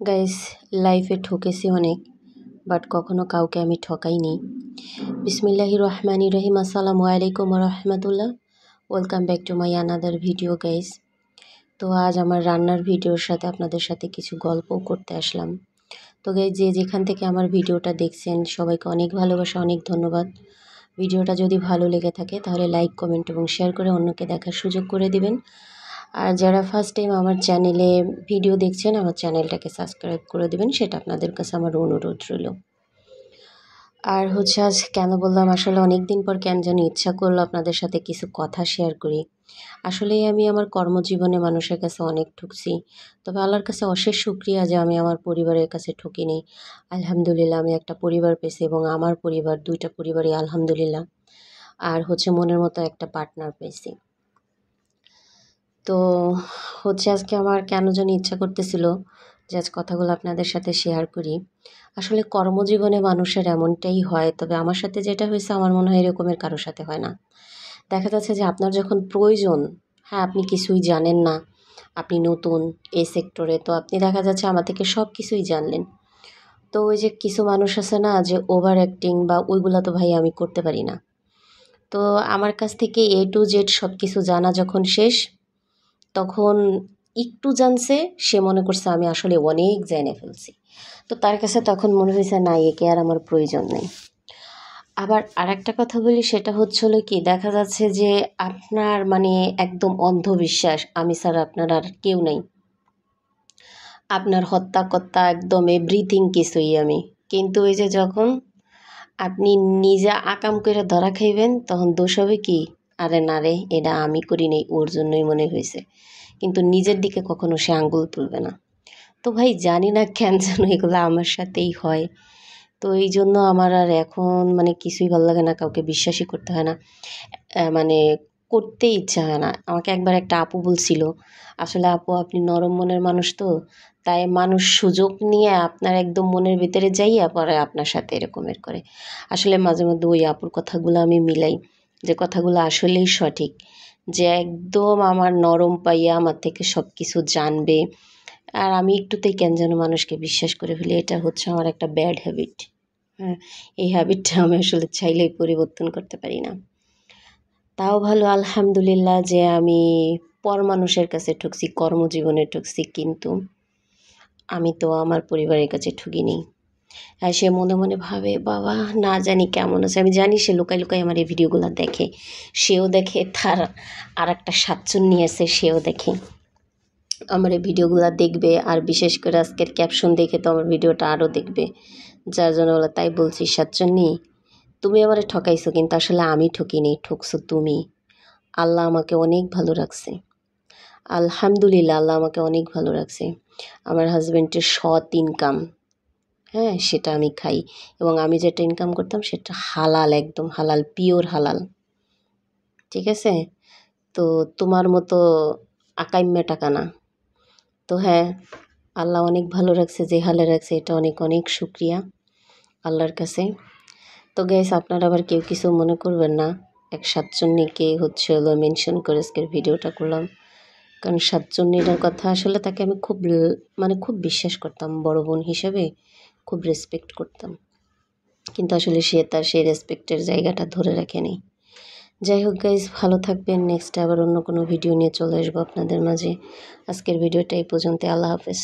Guys, লাইফে ঠকেছি অনেক, but কখনো কাউকে আমি ঠকাইনি। বিসমিল্লাহির রহমানির রহিম। আসসালামু আলাইকুম রহমতুল্লাহ। Welcome back to my another video guys. তো আজ আমার রান্নার ভিডিওর সাথে আপনাদের সাথে কিছু গল্পও করতে আসলাম। তো গাইস, যে যেখান থেকে আমার ভিডিওটা দেখছেন সবাইকে অনেক ভালোবাসা, অনেক ধন্যবাদ। ভিডিওটা যদি ভালো লেগে থাকে তাহলে লাইক, কমেন্ট এবং শেয়ার করে অন্যকে দেখার সুযোগ করে দিবেন। আর যারা ফার্স্ট টাইম আমার চ্যানেলে ভিডিও দেখছেন, আমার চ্যানেলটাকে সাবস্ক্রাইব করে দিবেন, সেটা আপনাদের কাছে আমার অনুরোধ রইল। আর আজ কেন বললাম, আসলে অনেক দিন পর কেন যেন ইচ্ছা করলো আপনাদের সাথে কিছু কথা শেয়ার করি। আসলেই আমি আমার কর্মজীবনে মানুষের কাছে অনেক ঠকছি, তবে আল্লাহর কাছে অশেষ শুকরিয়া যে আমি আমার পরিবারের কাছে ঠকিনি। আলহামদুলিল্লাহ, আমি একটা পরিবার পেয়েছি এবং আমার পরিবার, দুইটা পরিবারই আলহামদুলিল্লাহ। আর মনের মতো একটা পার্টনার পেয়েছি। তো আজকে আমার কেন জানি ইচ্ছা করতেছিল যে আজ কথাগুলো আপনাদের সাথে শেয়ার করি। আসলে কর্মজীবনে মানুষের এমনটাই হয়, তবে আমার সাথে যেটা হয়েছে আমার মনে হয় এরকমের কারোর সাথে হয় না। দেখা যাচ্ছে যে আপনার যখন প্রয়োজন, হ্যাঁ আপনি কিছুই জানেন না, আপনি নতুন এই সেক্টরে, তো আপনি দেখা যাচ্ছে আমার থেকে সব কিছুই জানলেন। তো ওই যে কিছু মানুষ আছে না যে ওভার অ্যাক্টিং বা ওইগুলা, তো ভাই আমি করতে পারি না। তো আমার কাছ থেকে A to Z সব কিছু জানা যখন শেষ, তখন একটু জানছে, সে মনে করছে আমি আসলে অনেক জেনে ফেলছি। তো তার কাছে তখন মনে হয়েছে না, একে আর আমার প্রয়োজন নেই। আবার আরেকটা কথা বলি, সেটা হলো কি, দেখা যাচ্ছে যে আপনার একদম অন্ধবিশ্বাস, আমি ছাড়া আপনার আর কেউ নেই, আপনার হত্যাকর্তা একদম এভরিথিং কিছুই আমি। কিন্তু ওই যে যখন আপনি নিজে আকাম করে ধরা খাইবেন, তখন দোষ হবে কি, আরে না রে, এটা আমি করি নাই, ওর জন্যই মনে হয়েছে। কিন্তু নিজের দিকে কখনো সে আঙ্গুল তুলবে না। তো ভাই জানি না কেন যেন এগুলো আমার সাথেই হয়। তো এই জন্য আমার আর এখন কিছুই ভালো লাগে না, কাউকে বিশ্বাসই করতে হয় না, মানে করতে ইচ্ছা হয় না। আমাকে একবার একটা আপু বলছিল, আসলে আপু আপনি নরম মনের মানুষ, তো তাই মানুষ সুযোগ নিয়ে আপনার একদম মনের ভিতরে যাইয়া পরে আপনার সাথে এরকমের করে। আসলে মাঝে মধ্যে ওই আপুর কথাগুলো আমি মিলাই, যে কথাগুলো আসলেই সঠিক, যে একদম আমার নরম পাইয়া আমার থেকে সব কিছু জানবে, আর আমি একটুতেই কেন যেন মানুষকে বিশ্বাস করে ফেলি। এটা আমার একটা ব্যাড হ্যাবিট। হ্যাঁ, এই হ্যাবিটটা আমি আসলে চাইলেই পরিবর্তন করতে পারি না। তাও ভালো আলহামদুলিল্লাহ যে আমি পর মানুষের কাছে ঠকছি, কর্মজীবনে ঠকছি, কিন্তু আমি তো আমার পরিবারের কাছে ঠকিনি। আর সে মনে মনে ভাবে, বাবা না জানি কেমন আছে। আমি জানি সে লুকাই লুকাই আমার এই ভিডিওগুলো দেখে, সেও দেখে, তার আর একটা সাতচুন্নি আছে, সেও দেখে আমার এই ভিডিওগুলো দেখবে। আর বিশেষ করে আজকের ক্যাপশন দেখে তো আমার ভিডিওটা আরও দেখবে, যার জন্য বলে তাই বলছি, সাতচুন্নি তুমি আমারে ঠকাইছো, কিন্তু আসলে আমি ঠকিনি, ঠকছো তুমি। আল্লাহ আমাকে অনেক ভালো রাখছে, আলহামদুলিল্লাহ, আল্লাহ আমাকে অনেক ভালো রাখছে। আমার হাজব্যান্ডের সৎ ইনকাম, হ্যাঁ সেটা আমি খাই, এবং আমি যেটা ইনকাম করতাম সেটা হালাল, একদম হালাল, পিওর হালাল, ঠিক আছে। তো তোমার মতো আকাইম্যা টাকা না। তো হ্যাঁ, আল্লাহ অনেক ভালো রাখছে, যে হালে রাখছে, এটা অনেক অনেক শুক্রিয়া আল্লাহর কাছে। তো গাইস, আপনারা আবার কেউ কিছু মনে করবেন না, এক সাতচন্নিকে মেনশন করে আজকের ভিডিওটা করলাম। কারণ সাতচন্নিটার কথা, আসলে তাকে আমি খুব খুব বিশ্বাস করতাম, বড় বোন হিসেবে খুব রেসপেক্ট করতাম, কিন্তু আসলে সে তার সেই রেসপেক্টের জায়গাটা ধরে রাখেনি। যাই হোক গাইস, ভালো থাকবেন। নেক্সট আবার অন্য কোনো ভিডিও নিয়ে চলে আসবো আপনাদের মাঝে। আজকের ভিডিওটা এই পর্যন্ত। আল্লাহ হাফেজ।